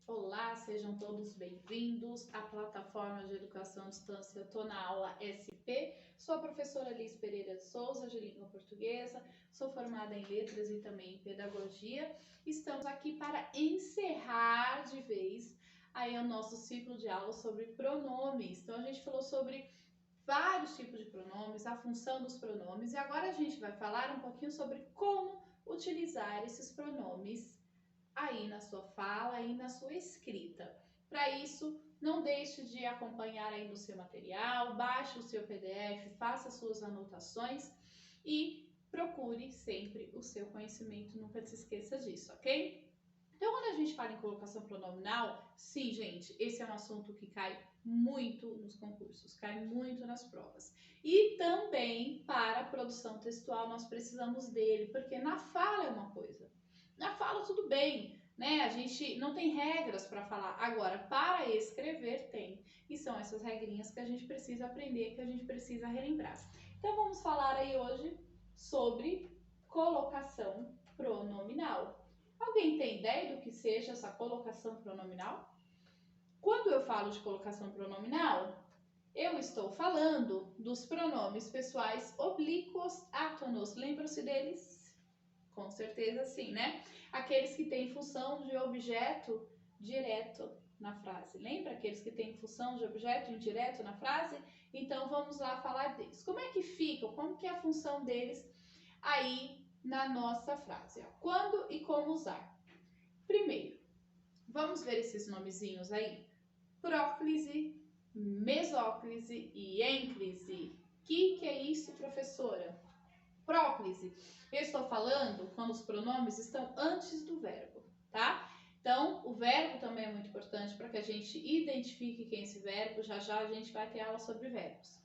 Olá, sejam todos bem-vindos à plataforma de educação à distância. Estou na aula SP, sou a professora Liz Pereira de Souza, de língua portuguesa, sou formada em letras e também em pedagogia. Estamos aqui para encerrar de vez aí o nosso ciclo de aula sobre pronomes. Então a gente falou sobre vários tipos de pronomes, a função dos pronomes, e agora a gente vai falar um pouquinho sobre como utilizar esses pronomes aí na sua fala e na sua escrita. Para isso, não deixe de acompanhar aí no seu material, baixe o seu PDF, faça suas anotações e procure sempre o seu conhecimento, nunca se esqueça disso, ok? Então, quando a gente fala em colocação pronominal, sim, gente, esse é um assunto que cai muito nos concursos, cai muito nas provas. E também para a produção textual nós precisamos dele, porque na fala é uma coisa. Na fala tudo bem, né? A gente não tem regras para falar. Agora, para escrever tem. E são essas regrinhas que a gente precisa aprender, que a gente precisa relembrar. Então vamos falar aí hoje sobre colocação pronominal. Alguém tem ideia do que seja essa colocação pronominal? Quando eu falo de colocação pronominal, eu estou falando dos pronomes pessoais oblíquos átonos. Lembram-se deles? Com certeza sim, né? Aqueles que têm função de objeto direto na frase. Lembra aqueles que têm função de objeto indireto na frase? Então vamos lá falar deles. Como é que ficam? Como que é a função deles aí na nossa frase? Quando e como usar? Primeiro, vamos ver esses nomezinhos aí. Próclise, mesóclise e ênclise. Que é isso, professora? Próclise, eu estou falando quando os pronomes estão antes do verbo, tá? Então, o verbo também é muito importante para que a gente identifique quem é esse verbo. Já já a gente vai ter aula sobre verbos.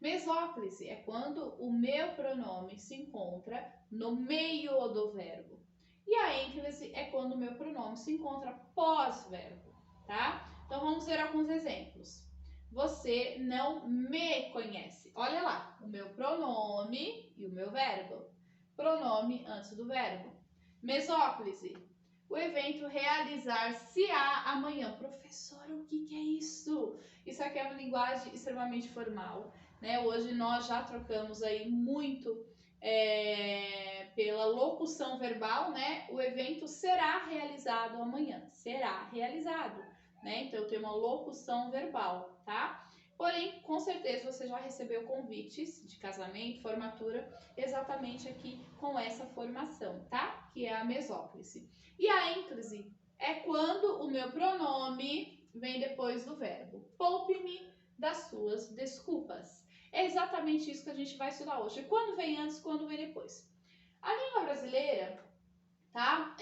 Mesóclise é quando o meu pronome se encontra no meio do verbo. E a ênclise é quando o meu pronome se encontra pós-verbo, tá? Então, vamos ver alguns exemplos. Você não me conhece. Olha lá, o meu pronome e o meu verbo. Pronome antes do verbo. Mesóclise. O evento realizar-se-á amanhã. Professora, o que é isso? Isso aqui é uma linguagem extremamente formal, né? Hoje nós já trocamos aí muito pela locução verbal, né? O evento será realizado amanhã. Será realizado, né? Então eu tenho uma locução verbal, tá? Porém, com certeza você já recebeu convites de casamento, formatura, exatamente aqui com essa formação, tá? Que é a mesóclise. E a ênclise é quando o meu pronome vem depois do verbo. Poupe-me das suas desculpas. É exatamente isso que a gente vai estudar hoje. Quando vem antes, quando vem depois. A língua brasileira, tá?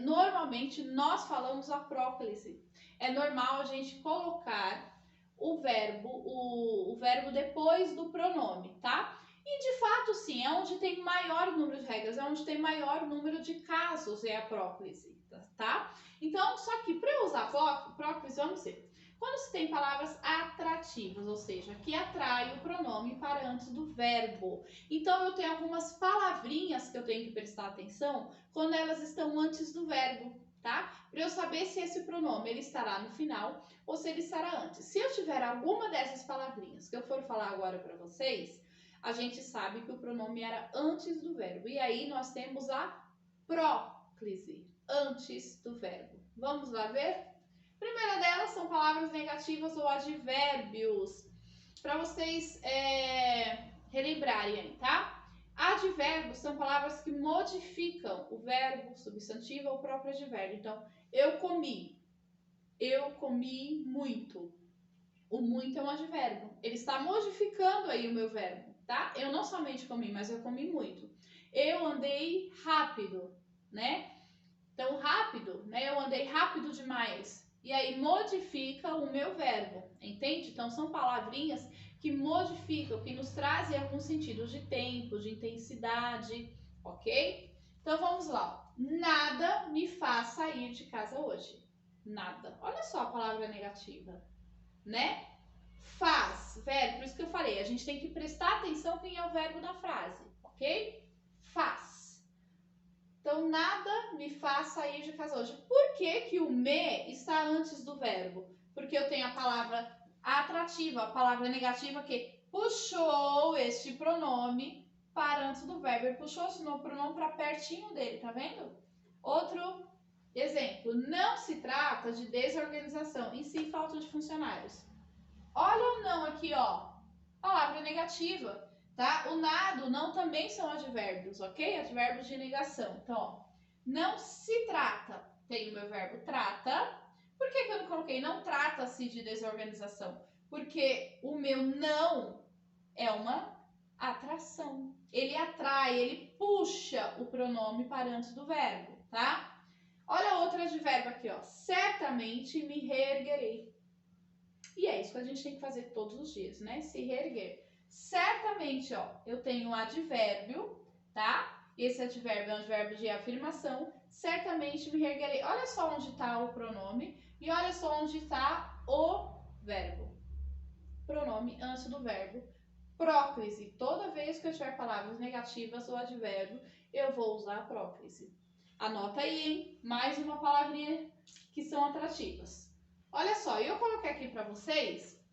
Normalmente nós falamos a próclise. É normal a gente colocar o verbo depois do pronome, tá? E de fato, sim, é onde tem maior número de regras, é onde tem maior número de casos, é a próclise, tá? Então, só que para eu usar próclise, vamos ver. Quando se tem palavras atrativas, ou seja, que atrai o pronome para antes do verbo. Então, eu tenho algumas palavrinhas que eu tenho que prestar atenção quando elas estão antes do verbo, tá? Para eu saber se esse pronome ele estará no final ou se ele estará antes. Se eu tiver alguma dessas palavrinhas que eu for falar agora para vocês, a gente sabe que o pronome era antes do verbo. E aí nós temos a próclise, antes do verbo. Vamos lá ver? A primeira delas são palavras negativas ou advérbios, para vocês relembrarem aí, tá? Advérbios são palavras que modificam o verbo, substantivo ou o próprio advérbio. Então, eu comi muito. O muito é um advérbio. Ele está modificando aí o meu verbo, tá? Eu não somente comi, mas eu comi muito. Eu andei rápido, né? Então, rápido, né? Eu andei rápido demais. E aí modifica o meu verbo, entende? Então, são palavrinhas que modificam, que nos trazem alguns sentidos de tempo, de intensidade, ok? Então, vamos lá. Nada me faz sair de casa hoje. Nada. Olha só a palavra negativa, né? Faz, verbo, por isso que eu falei, a gente tem que prestar atenção quem é o verbo na frase, ok? Faz. Então, nada me faz sair de casa hoje. Por que que o me está antes do verbo? Porque eu tenho a palavra atrativa, a palavra negativa que puxou este pronome para antes do verbo. Ele puxou esse pronome para pertinho dele, tá vendo? Outro exemplo, não se trata de desorganização, e sim falta de funcionários. Olha o não aqui, ó, palavra negativa, tá? O nado, não também são advérbios, ok? Advérbios de negação. Então, ó, não se trata, tem o meu verbo trata. Por que que eu não coloquei não trata-se de desorganização? Porque o meu não é uma atração. Ele atrai, ele puxa o pronome para antes do verbo, tá? Olha outro advérbio aqui, ó. Certamente me reerguerei. E é isso que a gente tem que fazer todos os dias, né? Se reerguer. Certamente, ó, eu tenho um advérbio, tá? Esse advérbio é um advérbio de afirmação. Certamente me reerguerei. Olha só onde está o pronome e olha só onde está o verbo. Pronome antes do verbo. Próclise. Toda vez que eu tiver palavras negativas ou advérbio, eu vou usar a próclise. Anota aí, hein? Mais uma palavrinha que são atrativas. Olha só, eu coloquei aqui para vocês,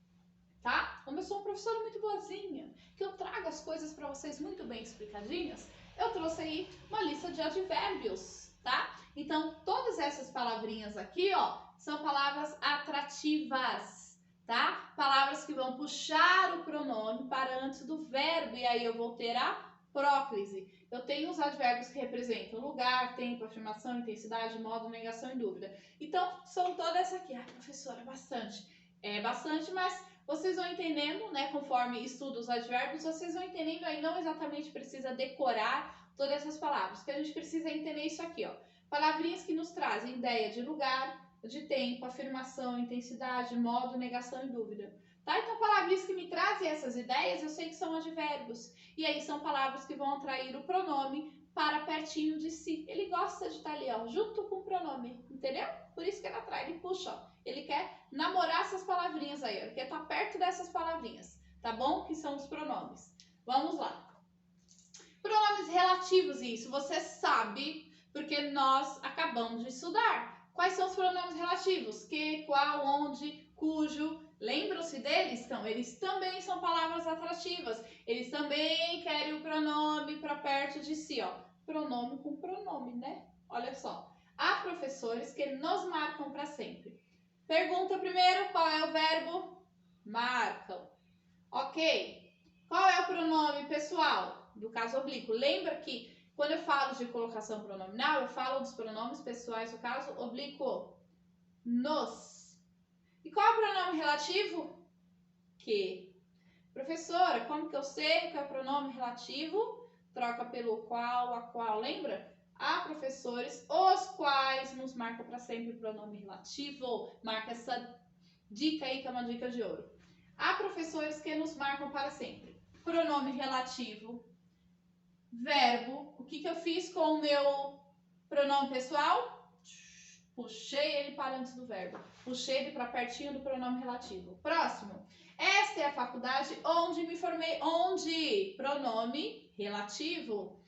tá? Como eu sou uma professora muito boazinha, que eu trago as coisas para vocês muito bem explicadinhas, eu trouxe aí uma lista de advérbios, tá? Então, todas essas palavrinhas aqui, ó, são palavras atrativas, tá? Palavras que vão puxar o pronome para antes do verbo, e aí eu vou ter a próclise. Eu tenho os advérbios que representam lugar, tempo, afirmação, intensidade, modo, negação e dúvida. Então, são todas essa aqui. Ah, professora, bastante. É bastante, mas vocês vão entendendo, né? Conforme estudo os advérbios, vocês vão entendendo aí, não exatamente precisa decorar todas essas palavras. O que a gente precisa entender isso aqui, ó. Palavrinhas que nos trazem ideia de lugar, de tempo, afirmação, intensidade, modo, negação e dúvida. Tá? Então, palavrinhas que me trazem essas ideias, eu sei que são advérbios. E aí são palavras que vão atrair o pronome para pertinho de si. Ele gosta de estar ali, ó, junto com o pronome, entendeu? Por isso que ele atrai, ele puxa, ó. Ele quer namorar essas palavrinhas aí, ó. Ele quer estar perto dessas palavrinhas, tá bom? Que são os pronomes. Vamos lá. Pronomes relativos, isso você sabe, porque nós acabamos de estudar. Quais são os pronomes relativos? Que, qual, onde, cujo. Lembram-se deles? Então, eles também são palavras atrativas. Eles também querem o pronome para perto de si, ó. Pronome com pronome, né? Olha só. Há professores que nos marcam para sempre. Pergunta primeiro, qual é o verbo? Marcam. Ok. Qual é o pronome pessoal? Do caso oblíquo. Lembra que quando eu falo de colocação pronominal, eu falo dos pronomes pessoais do caso oblíquo. Nos. E qual é o pronome relativo? Que. Professora, como que eu sei que é o pronome relativo? Troca pelo qual, a qual, lembra? Há professores os quais nos marcam para sempre o pronome relativo. Marca essa dica aí que é uma dica de ouro. Há professores que nos marcam para sempre. Pronome relativo, verbo. O que eu fiz com o meu pronome pessoal? Puxei ele para antes do verbo. Puxei ele para pertinho do pronome relativo. Próximo. Esta é a faculdade onde me formei. Onde? Pronome relativo.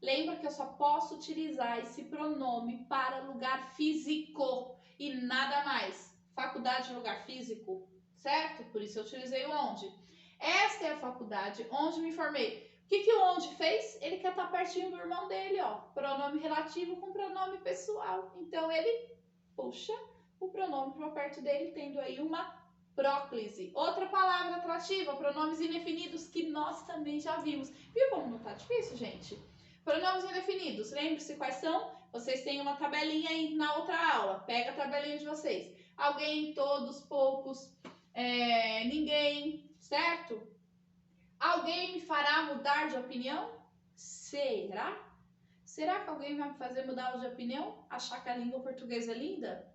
Lembra que eu só posso utilizar esse pronome para lugar físico e nada mais. Faculdade, lugar físico, certo? Por isso eu utilizei o onde. Esta é a faculdade onde me formei. O que o onde fez? Ele quer estar pertinho do irmão dele, ó. Pronome relativo com pronome pessoal. Então, ele puxa o pronome para perto dele, tendo aí uma próclise. Outra palavra atrativa, pronomes indefinidos, que nós também já vimos. Viu como não tá difícil, gente? Pronomes indefinidos, lembre-se quais são? Vocês têm uma tabelinha aí na outra aula. Pega a tabelinha de vocês. Alguém, todos, poucos, ninguém, certo? Alguém me fará mudar de opinião? Será? Será que alguém vai me fazer mudar de opinião? Achar que a língua portuguesa é linda?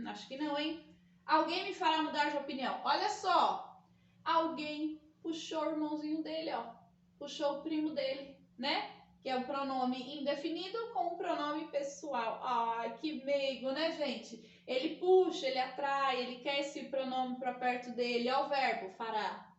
Acho que não, hein? Alguém me fará mudar de opinião. Olha só. Alguém puxou o irmãozinho dele, ó. Puxou o primo dele, né? Que é o pronome indefinido com o pronome pessoal. Ai, que meigo, né, gente? Ele puxa, ele atrai, ele quer esse pronome para perto dele. É o verbo, fará.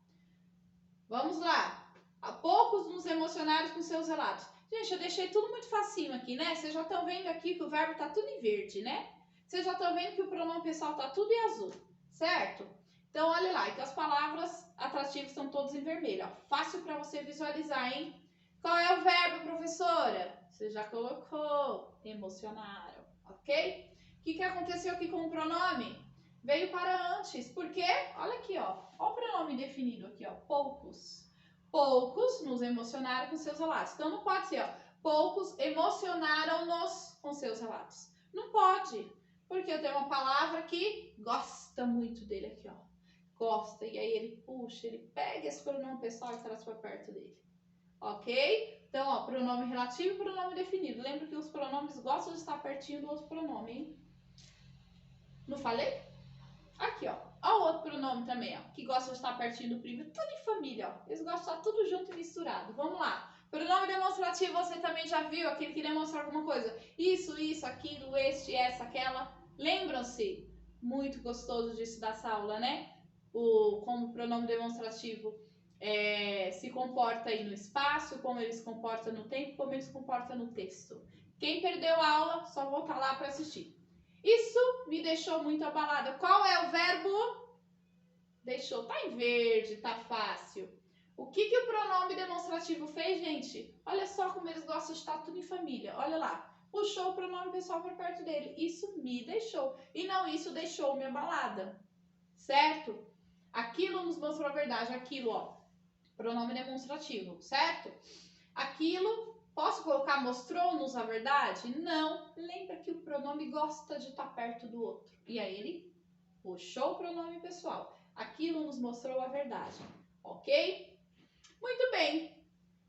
Vamos lá. Há poucos nos emocionaram com seus relatos. Gente, eu deixei tudo muito facinho aqui, né? Vocês já estão vendo aqui que o verbo tá tudo em verde, né? Vocês já estão vendo que o pronome pessoal tá tudo em azul, certo? Então, olha lá, então as palavras atrativas estão todas em vermelho, ó. Fácil para você visualizar, hein? Qual é o verbo, professora? Você já colocou, emocionaram, ok? O que aconteceu aqui com o pronome? Veio para antes, porque, olha aqui, ó. Olha o pronome definido aqui, ó, poucos. Poucos nos emocionaram com seus relatos. Então, não pode ser, ó, poucos emocionaram-nos com seus relatos. Não pode, porque eu tenho uma palavra que gosta muito dele aqui, ó. Gosta, e aí ele puxa, ele pega esse pronome pessoal e traz para perto dele. Ok? Então, ó, pronome relativo e pronome definido. Lembra que os pronomes gostam de estar pertinho do outro pronome, hein? Não falei? Aqui, ó. Ó o outro pronome também, ó, que gosta de estar pertinho do primo. Tudo em família, ó. Eles gostam de estar tudo junto e misturado. Vamos lá. Pronome demonstrativo você também já viu, aquele que demonstra alguma coisa. Isso, aquilo, este, essa, aquela. Lembram-se? Muito gostoso disso dessa aula, né? Como o pronome demonstrativo se comporta aí no espaço, como ele se comporta no tempo, como ele se comporta no texto. Quem perdeu a aula, só voltar lá para assistir. Isso me deixou muito abalada. Qual é o verbo? Deixou. Tá em verde, tá fácil. O que o pronome demonstrativo fez, gente? Olha só como eles gostam de estar tudo em família. Olha lá. Puxou o pronome pessoal para perto dele. Isso me deixou. E não isso deixou-me abalada. Certo? Aquilo nos mostrou a verdade. Aquilo, ó. Pronome demonstrativo. Certo? Aquilo... Posso colocar mostrou-nos a verdade? Não. Lembra que o pronome gosta de estar perto do outro. E aí ele puxou o pronome pessoal. Aquilo nos mostrou a verdade. Ok? Muito bem.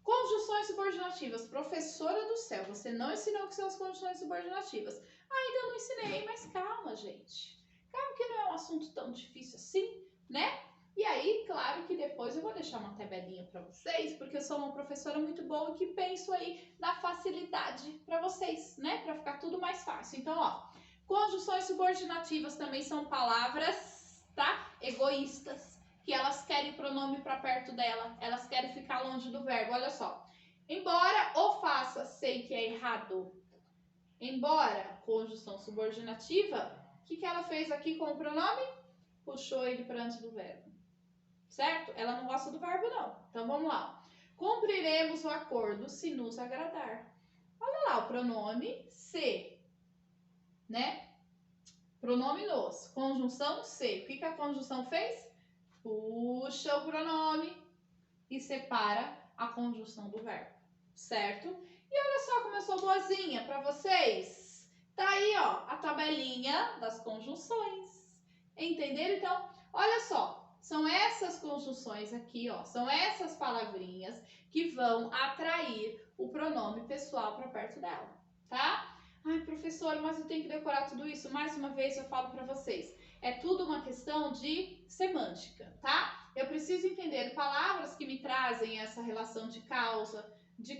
Conjunções subordinativas. Professora do céu, você não ensinou o que são as conjunções subordinativas. Ainda não ensinei, mas calma, gente. Calma que não é um assunto tão difícil assim, né? E aí, claro que depois eu vou deixar uma tabelinha para vocês, porque eu sou uma professora muito boa que penso aí na facilidade para vocês, né? Para ficar tudo mais fácil. Então, ó, conjunções subordinativas também são palavras, tá? Egoístas, que elas querem pronome para perto dela, elas querem ficar longe do verbo. Olha só. Embora ou faça, sei que é errado. Embora, conjunção subordinativa, o que ela fez aqui com o pronome? Puxou ele para antes do verbo. Certo? Ela não gosta do verbo, não. Então, vamos lá. Cumpriremos o acordo se nos agradar. Olha lá o pronome se, né? Pronome nos. Conjunção se. O que a conjunção fez? Puxa o pronome e separa a conjunção do verbo. Certo? E olha só como eu sou boazinha para vocês. Tá aí, ó, a tabelinha das conjunções. Entenderam? Então, olha só. São essas conjunções aqui, ó, são essas palavrinhas que vão atrair o pronome pessoal para perto dela, tá? Ai, professora, mas eu tenho que decorar tudo isso? Mais uma vez eu falo para vocês, é tudo uma questão de semântica, tá? Eu preciso entender palavras que me trazem essa relação de causa, de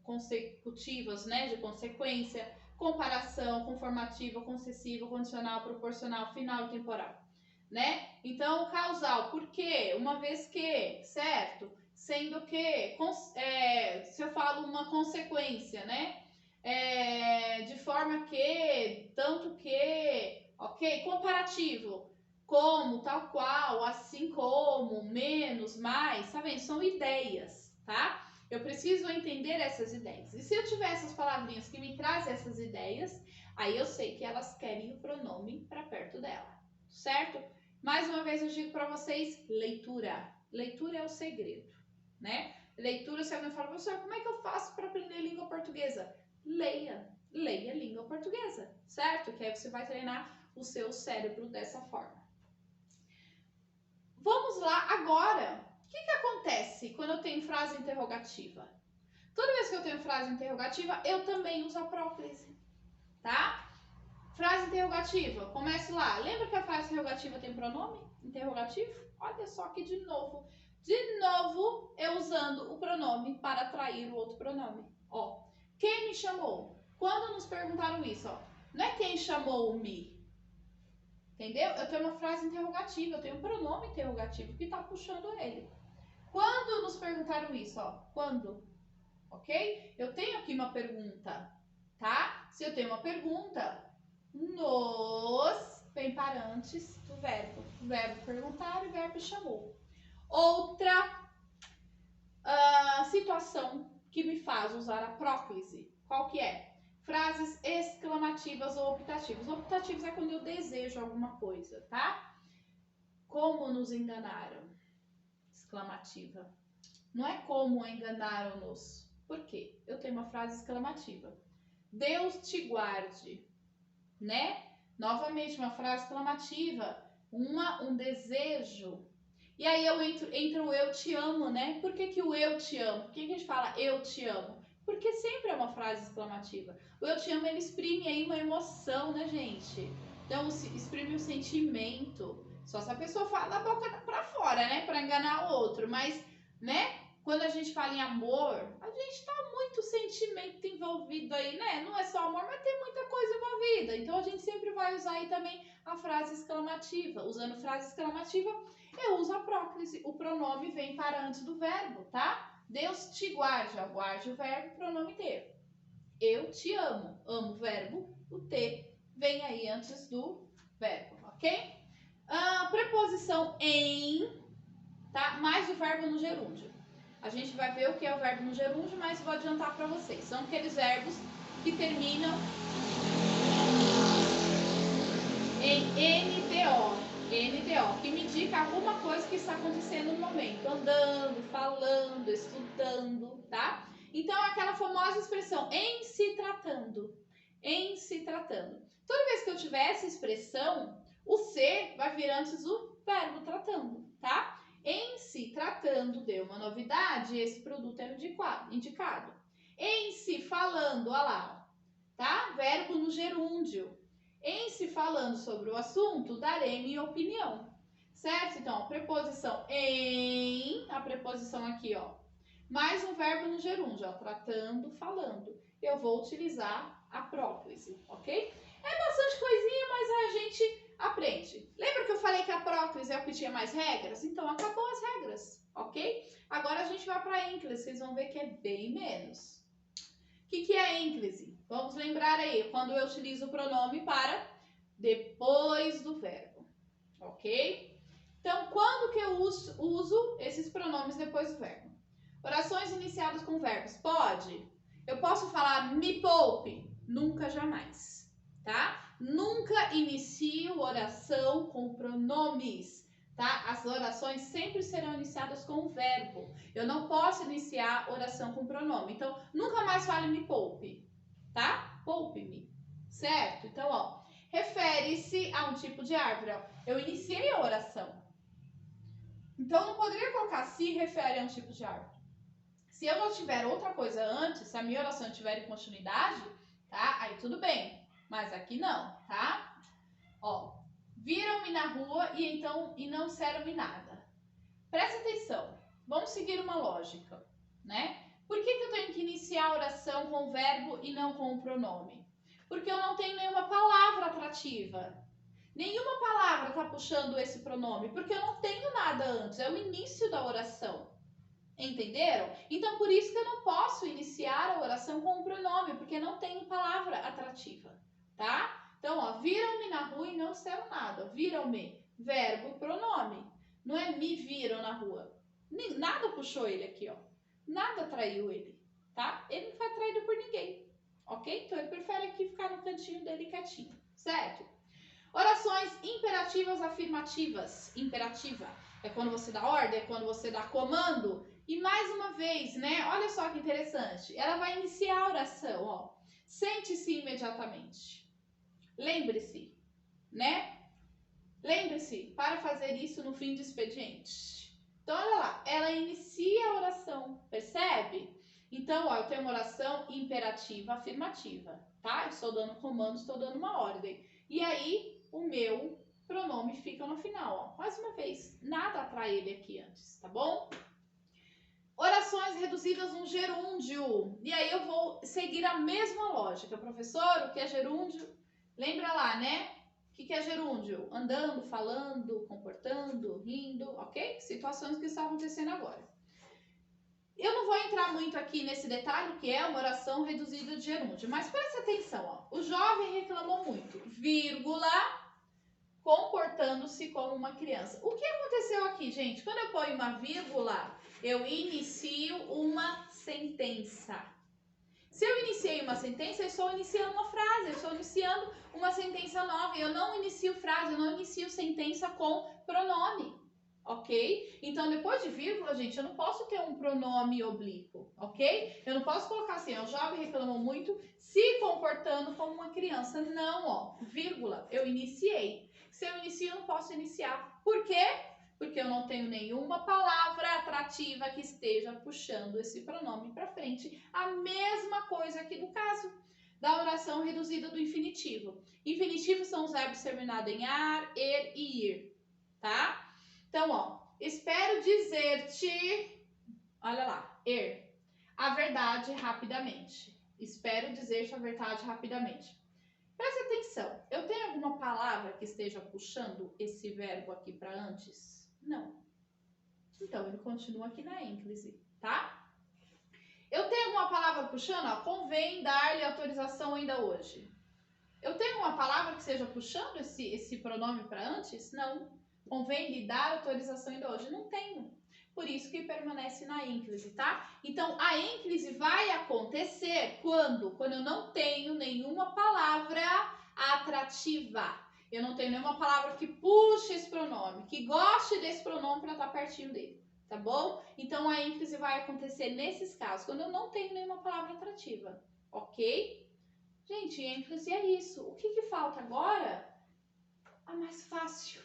consecutivas, né, de consequência, comparação, conformativa, concessiva, condicional, proporcional, final e temporal. Né? Então, causal, por quê? Uma vez que, certo? Sendo que, se eu falo uma consequência, né? De forma que, tanto que, ok? Comparativo, como, tal qual, assim como, menos, mais, tá vendo? São ideias, tá? Eu preciso entender essas ideias. E se eu tiver essas palavrinhas que me trazem essas ideias, aí eu sei que elas querem o pronome para perto dela, certo? Mais uma vez eu digo para vocês, leitura. Leitura é o segredo, né? Leitura, se alguém fala, professor, como é que eu faço para aprender língua portuguesa? Leia. Leia língua portuguesa, certo? Que aí você vai treinar o seu cérebro dessa forma. Vamos lá agora. O que acontece quando eu tenho frase interrogativa? Toda vez que eu tenho frase interrogativa, eu também uso a próclise, tá? Frase interrogativa, comece lá. Lembra que a frase interrogativa tem pronome interrogativo? Olha só aqui de novo. De novo, eu usando o pronome para atrair o outro pronome. Ó, quem me chamou? Quando nos perguntaram isso, ó, não é quem chamou-me. Entendeu? Eu tenho uma frase interrogativa, eu tenho um pronome interrogativo que está puxando ele. Quando nos perguntaram isso, ó, quando? ok? Eu tenho aqui uma pergunta, tá? Se eu tenho uma pergunta, nos vem para antes do verbo. O verbo perguntar e o verbo chamou. Outra situação que me faz usar a próclise, qual que é? Frases exclamativas ou optativas. Optativos é quando eu desejo alguma coisa, tá? Como nos enganaram? Exclamativa. Não é como enganaram-nos. Por quê? Eu tenho uma frase exclamativa. Deus te guarde, né? Novamente, uma frase exclamativa, um desejo. E aí entra o eu te amo, né? Por que o eu te amo? Por que a gente fala eu te amo? Porque sempre é uma frase exclamativa. O eu te amo, ele exprime aí uma emoção, né, gente? Então, exprime um sentimento. Só se a pessoa fala da boca pra fora, né? Pra enganar o outro. Mas, né? Quando a gente fala em amor, a gente tá muito sentimento envolvido aí, né? Não é só amor, mas tem muita coisa envolvida. Então, a gente sempre vai usar aí também a frase exclamativa. Usando frase exclamativa, eu uso a próclise. O pronome vem para antes do verbo, tá? Deus te guarde. Guarde o verbo, pronome ter. Eu te amo. Amo o verbo. O te vem aí antes do verbo, ok? Preposição em, tá? Mais o verbo no gerúndio. A gente vai ver o que é o verbo no gerúndio, mas vou adiantar para vocês. São aqueles verbos que terminam em NDO, que me indica alguma coisa que está acontecendo no momento. Andando, falando, estudando, tá? Então, aquela famosa expressão, em se tratando. Em se tratando. Toda vez que eu tiver essa expressão, o se vai vir antes do verbo tratando, tá? Em se tratando de uma novidade, esse produto é indicado. Em se falando, olha lá, tá? Verbo no gerúndio. Em se falando sobre o assunto, darei minha opinião, certo? Então, a preposição em, a preposição aqui, ó, mais um verbo no gerúndio, ó, tratando, falando. Eu vou utilizar a próclise, ok? É bastante coisinha, mas a gente aprende. Lembra que eu falei que a próclise é o que tinha mais regras? Então, acabou as regras, ok? Agora a gente vai para a ênclise, vocês vão ver que é bem menos. O que é a ênclise? Vamos lembrar aí, quando eu utilizo o pronome para depois do verbo, ok? Então, quando que eu uso esses pronomes depois do verbo? Orações iniciadas com verbos. Pode. Eu posso falar me poupe? Nunca, jamais, tá? Nunca inicio oração com pronomes, tá? As orações sempre serão iniciadas com o verbo. Eu não posso iniciar oração com pronome. Então, nunca mais fale me poupe, tá? Poupe-me, certo? Então, ó, refere-se a um tipo de árvore. Ó. Eu iniciei a oração. Então, não poderia colocar se refere a um tipo de árvore. Se eu não tiver outra coisa antes, se a minha oração tiver em continuidade, tá? Aí tudo bem. Mas aqui não, tá? Ó, viram-me na rua e não disseram-me nada. Presta atenção. Vamos seguir uma lógica, né? Por que eu tenho que iniciar a oração com o verbo e não com o pronome? Porque eu não tenho nenhuma palavra atrativa. Nenhuma palavra está puxando esse pronome, porque eu não tenho nada antes. É o início da oração. Entenderam? Então, por isso que eu não posso iniciar a oração com um pronome, porque não tenho palavra atrativa, tá? Então, ó, viram-me na rua e não disseram nada. Viram-me, verbo, pronome. Não é me viram na rua. Nada puxou ele aqui, ó. Nada atraiu ele, tá? Ele não foi atraído por ninguém, ok? Então, ele prefere aqui ficar no cantinho dele quietinho, certo? Orações imperativas afirmativas. Imperativa é quando você dá ordem, é quando você dá comando. E mais uma vez, né? Olha só que interessante. Ela vai iniciar a oração, ó. Sente-se imediatamente. Lembre-se, né? Lembre-se, para fazer isso no fim do expediente. Então, olha lá. Ela inicia a oração, percebe? Então, ó, eu tenho uma oração imperativa afirmativa, tá? Eu estou dando comando, estou dando uma ordem. E aí, o meu pronome fica no final, ó. Mais uma vez, nada atrai ele aqui antes, tá bom? Orações reduzidas no gerúndio. E aí eu vou seguir a mesma lógica. Professor, o que é gerúndio? Lembra lá, né? O que é gerúndio? Andando, falando, comportando, rindo, ok? Situações que estão acontecendo agora. Eu não vou entrar muito aqui nesse detalhe, que é uma oração reduzida de gerúndio, mas preste atenção, ó. O jovem reclamou muito, vírgula, comportando-se como uma criança. O que aconteceu aqui, gente? Quando eu ponho uma vírgula, eu inicio uma sentença. Se eu iniciei uma sentença, eu estou iniciando uma frase, eu estou iniciando uma sentença nova. Eu não inicio frase, eu não inicio sentença com pronome. Ok? Então, depois de vírgula, gente, eu não posso ter um pronome oblíquo, ok? Eu não posso colocar assim, ó, o jovem reclamou muito, se comportando como uma criança. Não, ó, vírgula, eu iniciei. Se eu inicio, eu não posso iniciar. Por quê? Porque eu não tenho nenhuma palavra atrativa que esteja puxando esse pronome para frente. A mesma coisa aqui no caso da oração reduzida do infinitivo. Infinitivos são os verbos terminados em ar, er e ir, tá? Então, ó, espero dizer-te, olha lá, a verdade rapidamente. Espero dizer-te a verdade rapidamente. Presta atenção, eu tenho alguma palavra que esteja puxando esse verbo aqui para antes? Não. Então, ele continua aqui na ênclise, tá? Eu tenho alguma palavra puxando? Ó, convém dar-lhe autorização ainda hoje. Eu tenho uma palavra que esteja puxando esse pronome para antes? Não. Convém lhe dar autorização ainda hoje? Não tenho. Por isso que permanece na ênclise, tá? Então, a ênclise vai acontecer quando? Quando eu não tenho nenhuma palavra atrativa. Eu não tenho nenhuma palavra que puxe esse pronome, que goste desse pronome para estar pertinho dele, tá bom? Então, a ênclise vai acontecer nesses casos, quando eu não tenho nenhuma palavra atrativa, ok? Gente, ênclise é isso. O que falta agora? A mais fácil.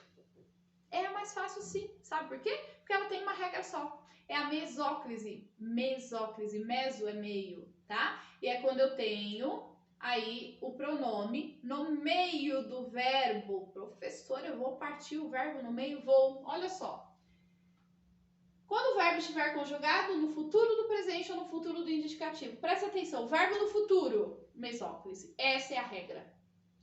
É a mais fácil sim. Sabe por quê? Porque ela tem uma regra só. É a mesóclise. Mesóclise. Meso é meio, tá? E é quando eu tenho aí o pronome no meio do verbo. Professor, eu vou partir o verbo no meio? Vou. Olha só. Quando o verbo estiver conjugado no futuro do presente ou no futuro do indicativo. Presta atenção. Verbo no futuro. Mesóclise. Essa é a regra.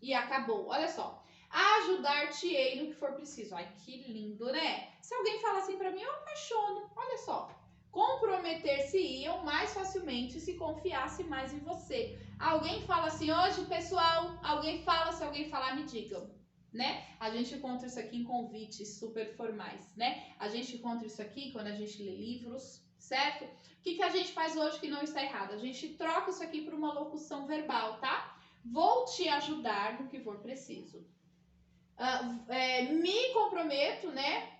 E acabou. Olha só. Ajudar-te-ei no que for preciso. Ai, que lindo, né? Se alguém fala assim pra mim, eu apaixono. Olha só. Comprometer-se-iam mais facilmente se confiasse mais em você. Alguém fala assim, hoje, pessoal, alguém fala, se alguém falar, me digam, né? A gente encontra isso aqui em convites super formais, né? A gente encontra isso aqui quando a gente lê livros, certo? O que a gente faz hoje que não está errado? A gente troca isso aqui por uma locução verbal, tá? Vou te ajudar no que for preciso. Me comprometo, né?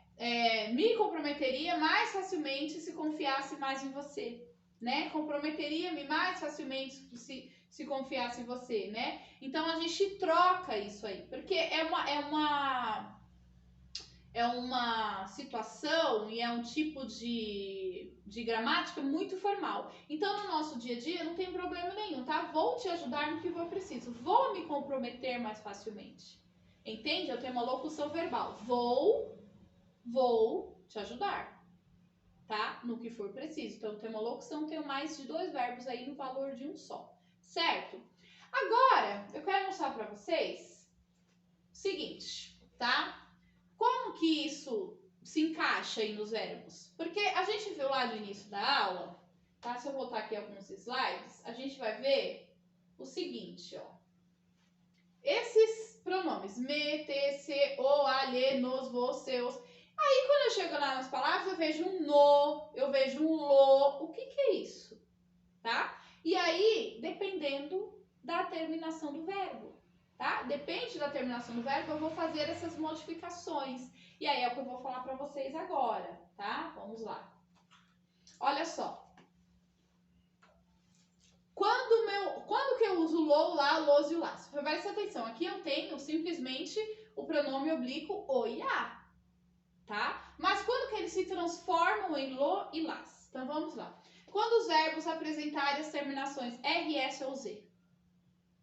Me comprometeria mais facilmente se confiasse mais em você, né? Comprometeria-me mais facilmente se confiasse em você, né? Então a gente troca isso aí, porque é uma situação e é um tipo de gramática muito formal. Então, no nosso dia a dia, não tem problema nenhum, tá? Vou te ajudar no que for preciso. Vou me comprometer mais facilmente. Entende? Eu tenho uma locução verbal. Vou te ajudar, tá? No que for preciso. Então, eu tenho uma locução, tenho mais de 2 verbos aí no valor de um só, certo? Agora, eu quero mostrar para vocês o seguinte, tá? Como que isso se encaixa aí nos verbos? Porque a gente viu lá no início da aula, tá? Se eu voltar aqui alguns slides, a gente vai ver o seguinte, ó. Esses pronomes, me, te, se, o, a, lhe, nos, vos, seus. Aí, quando eu chego lá nas palavras, eu vejo um no, eu vejo um lo. O que é isso? Tá? E aí, dependendo da terminação do verbo, tá? Depende da terminação do verbo, eu vou fazer essas modificações. E aí, é o que eu vou falar para vocês agora, tá? Vamos lá. Olha só. Quando que eu uso lo, lá, los e o las? Presta atenção, aqui eu tenho simplesmente o pronome oblíquo o e a, tá? Mas quando que eles se transformam em lo e las? Então vamos lá. Quando os verbos apresentarem as terminações RS ou Z,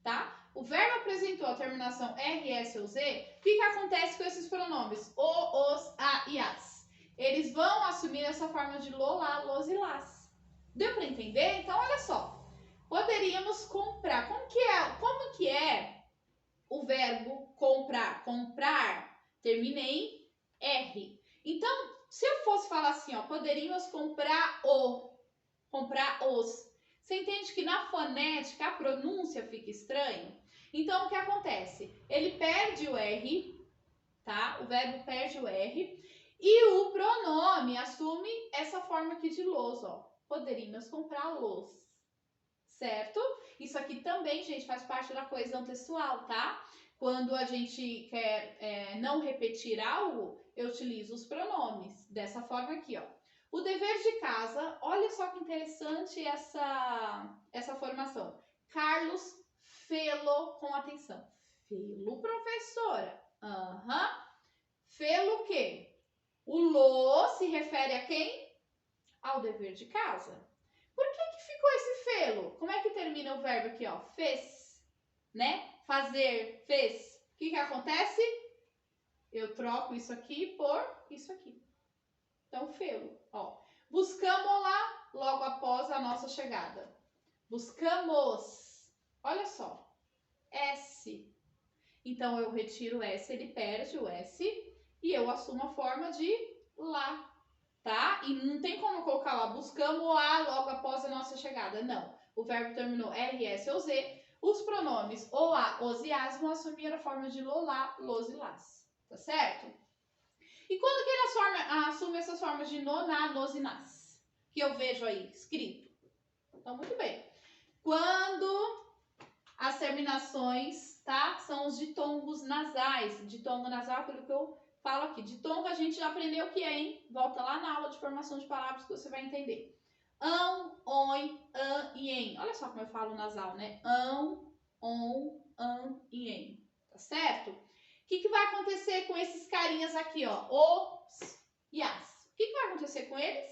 tá? O verbo apresentou a terminação RS ou Z, o que acontece com esses pronomes? O, os, a e as. Eles vão assumir essa forma de lo, lá, los e las. Deu para entender? Então, olha só. Poderíamos comprar. Como que é o verbo comprar? Comprar termina em R. Então, se eu fosse falar assim, ó, poderíamos comprar o. comprar os. Você entende que na fonética a pronúncia fica estranho? Então, o que acontece? Ele perde o R, tá? O verbo perde o R e o pronome assume essa forma aqui de los, ó. Poderíamos comprar los, certo? Isso aqui também, gente, faz parte da coesão textual, tá? Quando a gente quer não repetir algo, eu utilizo os pronomes dessa forma aqui, ó. O dever de casa, olha só que interessante essa formação. Carlos fê-lo com atenção. Fê-lo, professora. Fê-lo o quê? O lo se refere a quem? Ao dever de casa. Por que ficou esse fê-lo? Como é que termina o verbo aqui, ó? Fez, né? Fazer, fez. O que acontece? Eu troco isso aqui por isso aqui. Então, fê-lo, ó. Buscamos lá logo após a nossa chegada. Buscamos. Olha só. S. Então, eu retiro o S, ele perde o S e eu assumo a forma de lá, tá? E não tem como colocar lá, buscamos lá logo após a nossa chegada. Não. O verbo terminou R, S ou Z. Os pronomes o, a, os e as vão assumir a forma de lolá, los e las. Tá certo? E quando que ele assume essas formas de no, na, nos e nas? Que eu vejo aí escrito. Então, muito bem. Quando as terminações, tá? São os ditongos nasais. Ditongo nasal, pelo que eu falo aqui. Ditongo a gente já aprendeu o que é, hein? Volta lá na aula de formação de palavras que você vai entender. Ão, oi, an e em. Olha só como eu falo nasal, né? Ão, on, an e em. Tá certo? O que vai acontecer com esses carinhas aqui, ó? Os e as. O que vai acontecer com eles?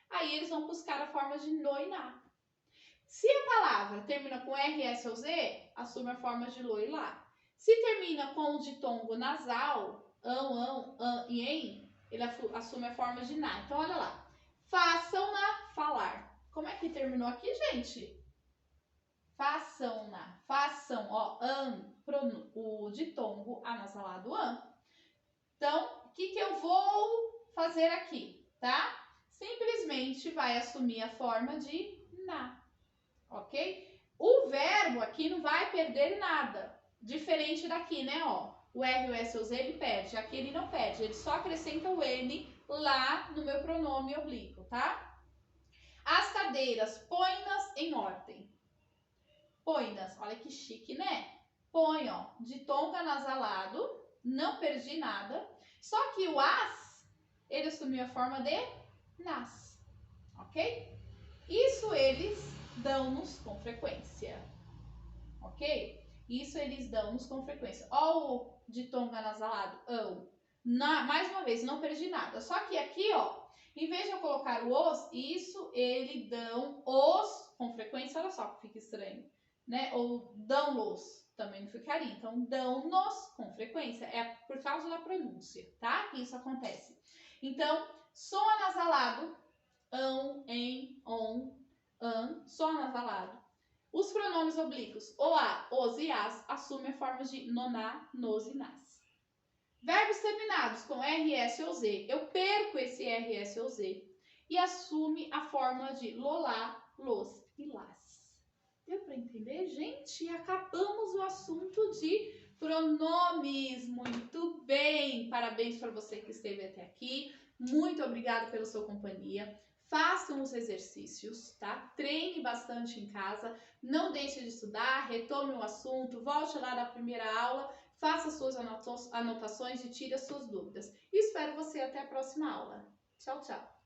Aí eles vão buscar a forma de no e na. Se a palavra termina com R, S ou Z, assume a forma de lo e lá. Se termina com o ditongo nasal, ão, an e em, ele assume a forma de na. Então, olha lá. Façam-na falar. Como é que terminou aqui, gente? Façam-na. Façam, ó, o ditongo anasalado an. Então, o que eu vou fazer aqui, tá? Simplesmente vai assumir a forma de na. Ok? O verbo aqui não vai perder nada. Diferente daqui, né? Ó, o R, o S ou o Z ele perde. Aqui ele não perde. Ele só acrescenta o N lá no meu pronome oblíquo, tá? As cadeiras, põe-nas em ordem. Põe-nas, olha que chique, né? Põe, ó, ditongo anasalado, não perdi nada. Só que o as, ele assumiu a forma de nas. Ok? Isso eles dão-nos com frequência, ok? Isso eles dão-nos com frequência. Ó o ditongo anasalado, ão. Mais uma vez, não perdi nada. Só que aqui, ó, em vez de eu colocar o os, isso ele dão os com frequência. Olha só que fica estranho, né? Ou dão-los, também não ficaria. Então, dão-nos com frequência. É por causa da pronúncia, tá? Que isso acontece. Então, som anasalado, ão, em, on, an, som anasalado. Os pronomes oblíquos, o, a, os e as, assumem a forma de noná, nos e nas. Verbos terminados com R, S ou Z, eu perco esse R, S ou Z e assume a forma de lolá, los e las. Deu para entender, gente? Acabamos o assunto de pronomes. Muito bem! Parabéns para você que esteve até aqui. Muito obrigada pela sua companhia. Façam os exercícios, tá? Treine bastante em casa. Não deixe de estudar, retome o assunto, volte lá da primeira aula, faça suas anotações e tire as suas dúvidas. E espero você até a próxima aula. Tchau, tchau!